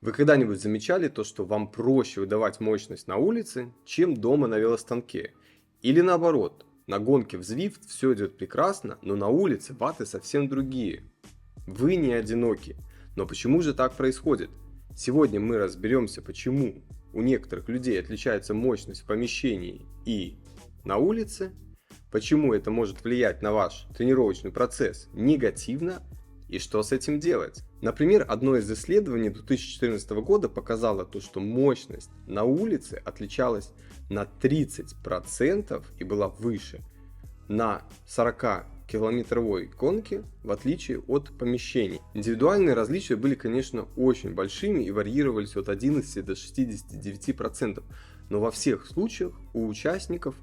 Вы когда-нибудь замечали то, что вам проще выдавать мощность на улице, чем дома на велостанке? Или наоборот, на гонке в Zwift все идет прекрасно, но на улице ваты совсем другие? Вы не одиноки. Но почему же так происходит? Сегодня мы разберемся, почему у некоторых людей отличается мощность в помещении и на улице, почему это может влиять на ваш тренировочный процесс негативно и что с этим делать. Например, одно из исследований 2014 года показало то, что мощность на улице отличалась на 30% и была выше на 40-километровой гонке, в отличие от помещений. Индивидуальные различия были, конечно, очень большими и варьировались от 11 до 69%, но во всех случаях у участников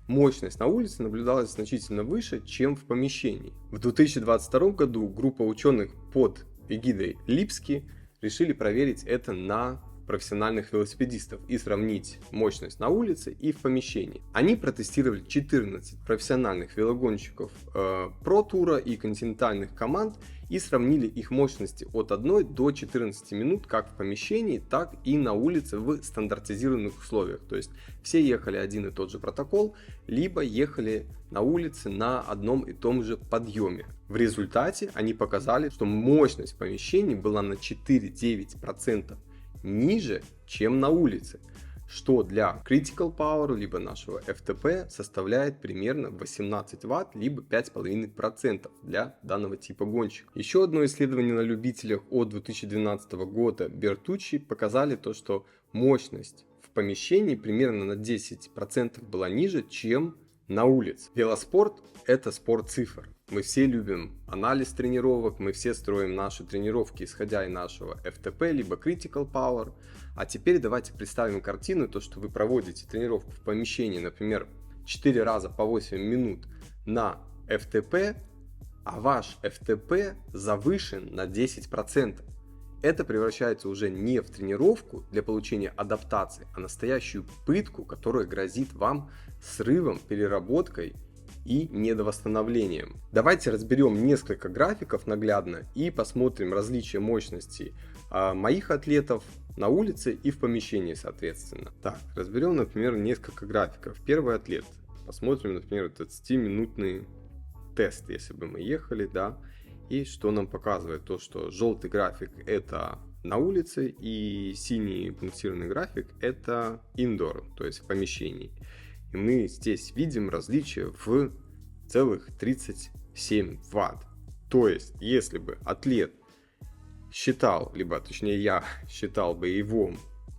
мощность на улице наблюдалась значительно выше, чем в помещении. В 2022 году группа ученых под эгидой Липски решили проверить это на профессиональных велосипедистов и сравнить мощность на улице и в помещении. Они протестировали 14 профессиональных велогонщиков Pro Tour и континентальных команд и сравнили их мощности от 1 до 14 минут как в помещении, так и на улице в стандартизированных условиях. То есть все ехали один и тот же протокол, либо ехали на улице на одном и том же подъеме. В результате они показали, что мощность в помещении была на 4-9% ниже, чем на улице, что для Critical Power, либо нашего FTP, составляет примерно 18 Вт, либо 5,5% для данного типа гонщика. Еще одно исследование на любителях от 2012 года Бертуччи показали то, что мощность в помещении примерно на 10% была ниже, чем на улице. Велоспорт – это спорт цифр. Мы все любим анализ тренировок, мы все строим наши тренировки, исходя из нашего FTP, либо Critical Power. А теперь давайте представим картину, то, что вы проводите тренировку в помещении, например, 4 раза по 8 минут на FTP, а ваш FTP завышен на 10%. Это превращается уже не в тренировку для получения адаптации, а настоящую пытку, которая грозит вам срывом, переработкой и недовосстановлением. Давайте разберем несколько графиков наглядно и посмотрим различия мощности моих атлетов на улице и в помещении соответственно. Так, разберем, например, несколько графиков. Первый атлет. Посмотрим, например, 20-минутный тест, если бы мы ехали, да. И что нам показывает? То, что желтый график это на улице и синий пунктированный график это indoor, то есть в помещении. И мы здесь видим различия в целых 37 Вт. То есть, если бы атлет считал, либо точнее я считал бы его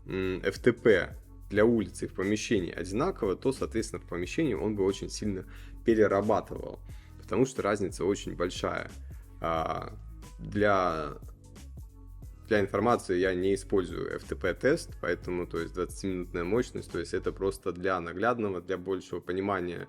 FTP для улицы и в помещении одинаково, то, соответственно, в помещении он бы очень сильно перерабатывал, потому что разница очень большая. Для информации я не использую FTP-тест, поэтому, то есть, 20-минутная мощность, то есть, это просто для наглядного, для большего понимания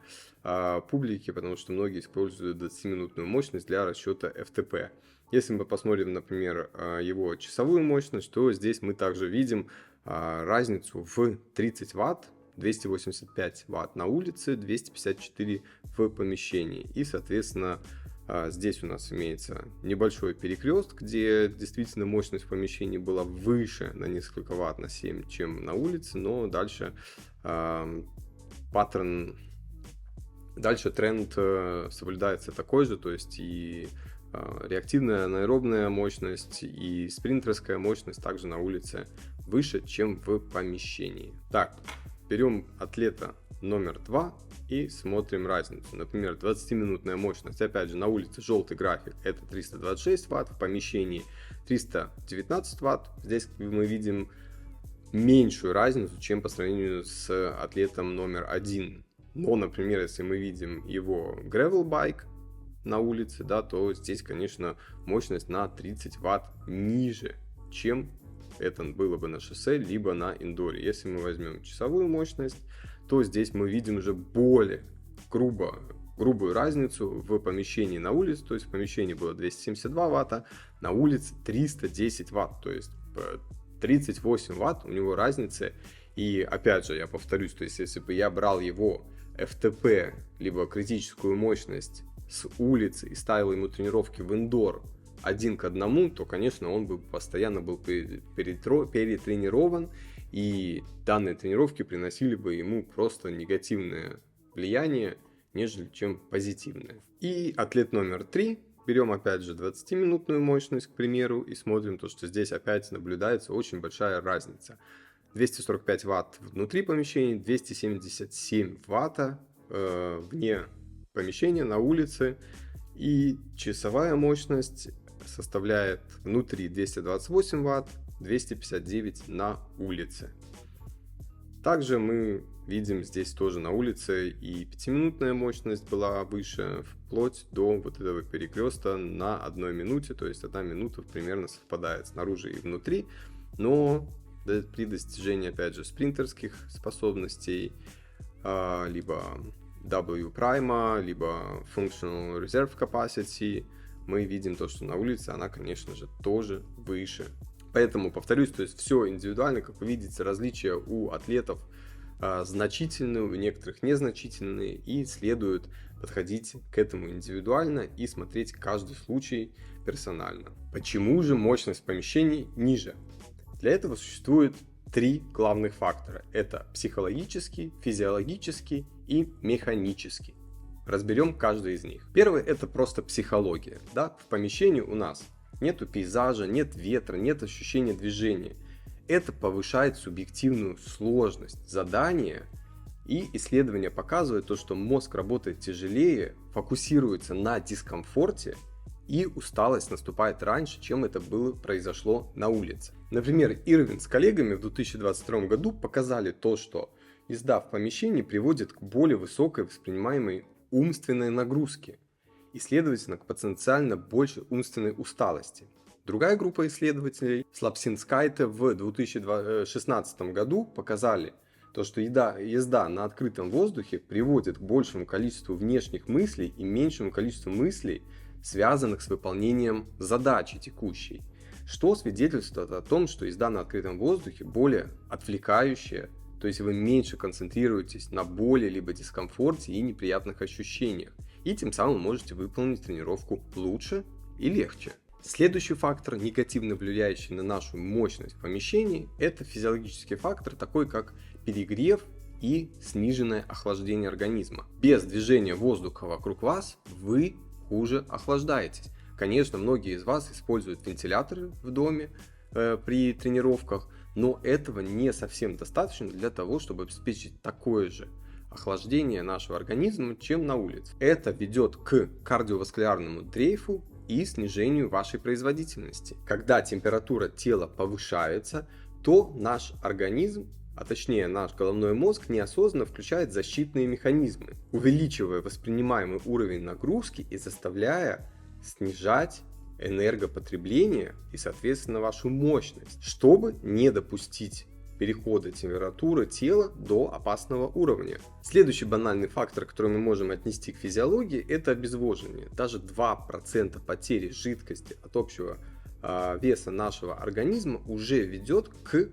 публики, потому что многие используют 20-минутную мощность для расчета FTP. Если мы посмотрим, например, его часовую мощность, то здесь мы также видим разницу в 30 Вт, 285 Вт на улице, 254 в помещении. И, соответственно, здесь у нас имеется небольшой перекресток, где действительно мощность в помещении была выше на несколько ватт, на 7, чем на улице, но дальше тренд соблюдается такой же, то есть и реактивная анаэробная мощность и спринтерская мощность также на улице выше, чем в помещении. Так, берем атлета номер 2 и смотрим разницу. Например, 20-минутная мощность, опять же, на улице желтый график, это 326 Вт, в помещении 319 Вт. Здесь мы видим меньшую разницу, чем по сравнению с атлетом номер 1. Но, например, если мы видим его gravel bike на улице, да, то здесь, конечно, мощность на 30 Вт ниже, чем это было бы на шоссе, либо на индоре. Если мы возьмем часовую мощность, то здесь мы видим уже более грубую разницу в помещении на улице, то есть в помещении было 272 Вт, на улице 310 Вт, то есть 38 Вт у него разница. И опять же, я повторюсь, то есть если бы я брал его FTP, либо критическую мощность с улицы и ставил ему тренировки в индор один к одному, то, конечно, он бы постоянно был перетренирован, и данные тренировки приносили бы ему просто негативное влияние, нежели чем позитивное. И атлет номер 3. Берем опять же 20-минутную мощность, к примеру, и смотрим то, что здесь опять наблюдается очень большая разница. 245 ватт внутри помещения, 277 ватта вне помещения, на улице. И часовая мощность составляет внутри 228 ватт, 259 на улице. Также мы видим здесь тоже на улице и 5-минутная мощность была выше, вплоть до вот этого перекреста на 1 минуте, то есть 1 минута примерно совпадает снаружи и внутри, но при достижении, опять же, спринтерских способностей, либо W прайма, либо Functional Reserve Capacity, мы видим то, что на улице она, конечно же, тоже выше. Поэтому, повторюсь, то есть все индивидуально, как вы видите, различия у атлетов значительные, у некоторых незначительные, и следует подходить к этому индивидуально и смотреть каждый случай персонально. Почему же мощность помещений ниже? Для этого существует 3 главных фактора. Это психологический, физиологический и механический. Разберем каждый из них. Первый — это просто психология. Да? В помещении у нас нету пейзажа, нет ветра, нет ощущения движения. Это повышает субъективную сложность задания, и исследования показывают то, что мозг работает тяжелее, фокусируется на дискомфорте, и усталость наступает раньше, чем это произошло на улице. Например, Ирвин с коллегами в 2022 году показали то, что езда в помещении приводит к более высокой воспринимаемой умственной нагрузке и, следовательно, к потенциально большей умственной усталости. Другая группа исследователей, Слапсинскайте, в 2016 году показали то, что езда на открытом воздухе приводит к большему количеству внешних мыслей и меньшему количеству мыслей, связанных с выполнением задачи текущей, что свидетельствует о том, что езда на открытом воздухе более отвлекающая, то есть вы меньше концентрируетесь на боли, либо дискомфорте и неприятных ощущениях, и тем самым можете выполнить тренировку лучше и легче. Следующий фактор, негативно влияющий на нашу мощность в помещении, это физиологический фактор, такой как перегрев и сниженное охлаждение организма. Без движения воздуха вокруг вас вы хуже охлаждаетесь. Конечно, многие из вас используют вентиляторы в доме при тренировках, но этого не совсем достаточно для того, чтобы обеспечить такое же охлаждение нашего организма, чем на улице. Это ведет к кардиоваскулярному дрейфу и снижению вашей производительности. Когда температура тела повышается, то наш организм, а точнее наш головной мозг, неосознанно включает защитные механизмы, увеличивая воспринимаемый уровень нагрузки и заставляя снижать энергопотребление и, соответственно, вашу мощность, чтобы не допустить перехода температуры тела до опасного уровня. Следующий банальный фактор, который мы можем отнести к физиологии, это обезвоживание. Даже 2% потери жидкости от общего веса нашего организма уже ведет к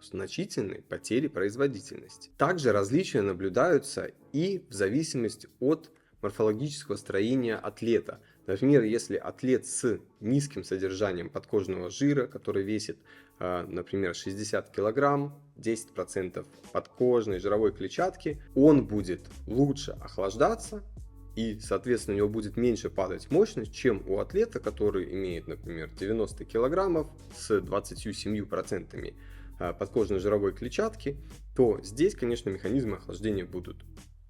значительной потере производительности. Также различия наблюдаются и в зависимости от морфологического строения атлета. Например, если атлет с низким содержанием подкожного жира, который весит, например, 60 кг, 10% подкожной жировой клетчатки, он будет лучше охлаждаться и, соответственно, у него будет меньше падать мощность, чем у атлета, который имеет, например, 90 кг с 27% подкожной жировой клетчатки, то здесь, конечно, механизмы охлаждения будут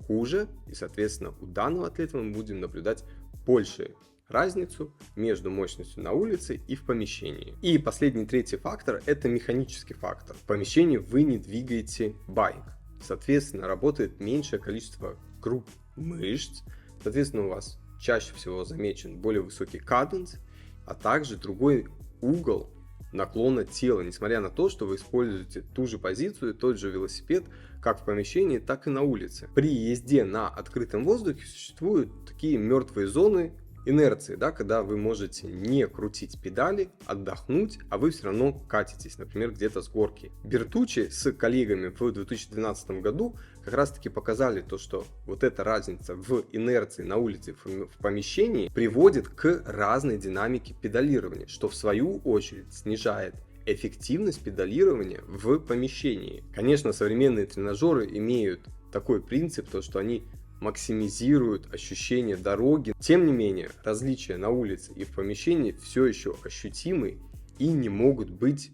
хуже, и, соответственно, у данного атлета мы будем наблюдать большую разницу между мощностью на улице и в помещении. И последний, третий фактор — это механический фактор. В помещении вы не двигаете байк, соответственно, работает меньшее количество групп мышц, соответственно, у вас чаще всего замечен более высокий каденс, а также другой угол наклона тела, несмотря на то, что вы используете ту же позицию, тот же велосипед, как в помещении, так и на улице. При езде на открытом воздухе существуют такие мертвые зоны, инерции, да, когда вы можете не крутить педали, отдохнуть, а вы все равно катитесь, например, где-то с горки. Бертуччи с коллегами в 2012 году как раз таки показали то, что вот эта разница в инерции на улице в помещении приводит к разной динамике педалирования, что в свою очередь снижает эффективность педалирования в помещении. Конечно, современные тренажеры имеют такой принцип, то что они максимизируют ощущение дороги. Тем не менее, различия на улице и в помещении все еще ощутимы и не могут быть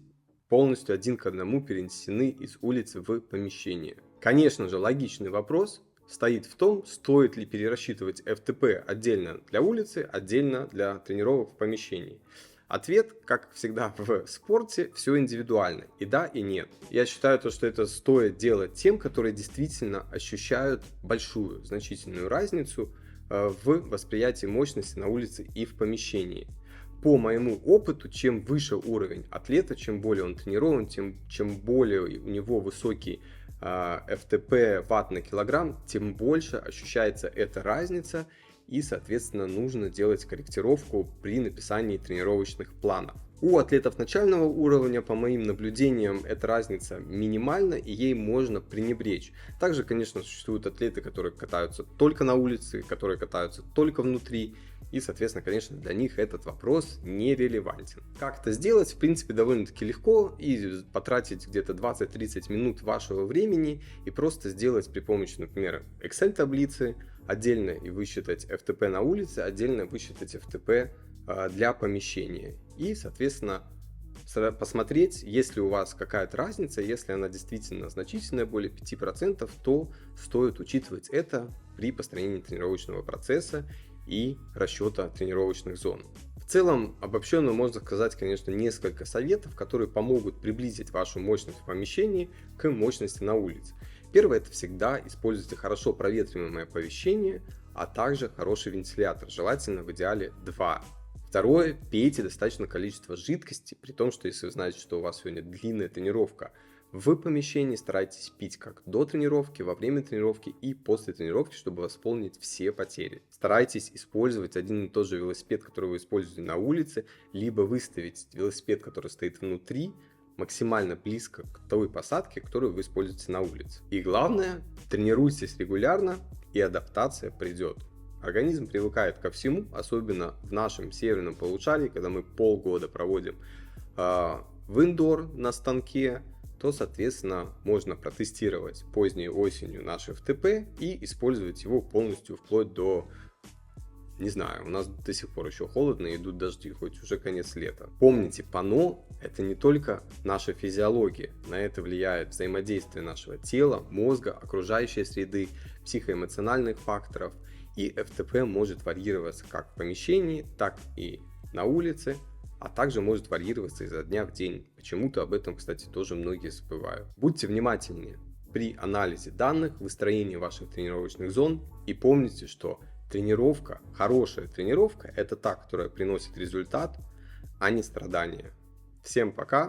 полностью один к одному перенесены из улицы в помещение. Конечно же, логичный вопрос стоит в том, стоит ли перерасчитывать FTP отдельно для улицы, отдельно для тренировок в помещении. Ответ, как всегда в спорте, все индивидуально. И да, и нет. Я считаю, что это стоит делать тем, которые действительно ощущают большую, значительную разницу в восприятии мощности на улице и в помещении. По моему опыту, чем выше уровень атлета, чем более он тренирован, чем более у него высокий FTP ватт на килограмм, тем больше ощущается эта разница. И, соответственно, нужно делать корректировку при написании тренировочных планов. У атлетов начального уровня, по моим наблюдениям, эта разница минимальна и ей можно пренебречь. Также, конечно, существуют атлеты, которые катаются только на улице, которые катаются только внутри. И, соответственно, конечно, для них этот вопрос нерелевантен. Как это сделать, в принципе, довольно-таки легко и потратить где-то 20-30 минут вашего времени и просто сделать при помощи, например, Excel-таблицы, отдельно и высчитать FTP на улице, отдельно высчитать FTP для помещения. И, соответственно, посмотреть, есть ли у вас какая-то разница. Если она действительно значительная, более 5%, то стоит учитывать это при построении тренировочного процесса и расчета тренировочных зон. В целом, обобщенно можно сказать, конечно, несколько советов, которые помогут приблизить вашу мощность в помещении к мощности на улице. Первое — это всегда используйте хорошо проветриваемое помещение, а также хороший вентилятор, желательно в идеале 2. Второе — пейте достаточное количество жидкости, при том, что если вы знаете, что у вас сегодня длинная тренировка в помещении, старайтесь пить как до тренировки, во время тренировки и после тренировки, чтобы восполнить все потери. Старайтесь использовать один и тот же велосипед, который вы используете на улице, либо выставить велосипед, который стоит внутри, максимально близко к той посадке, которую вы используете на улице. И главное, тренируйтесь регулярно, и адаптация придет. Организм привыкает ко всему, особенно в нашем северном полушарии, когда мы полгода проводим в индор на станке, то, соответственно, можно протестировать поздней осенью наш FTP и использовать его полностью вплоть до, не знаю, у нас до сих пор еще холодно, идут дожди, хоть уже конец лета. Помните, пано — это не только наша физиология, на это влияет взаимодействие нашего тела, мозга, окружающей среды, психоэмоциональных факторов, и FTP может варьироваться как в помещении, так и на улице, а также может варьироваться изо дня в день. Почему-то об этом, кстати, тоже многие забывают. Будьте внимательнее при анализе данных, выстроении ваших тренировочных зон и помните, что тренировка, хорошая тренировка — это та, которая приносит результат, а не страдания. Всем пока!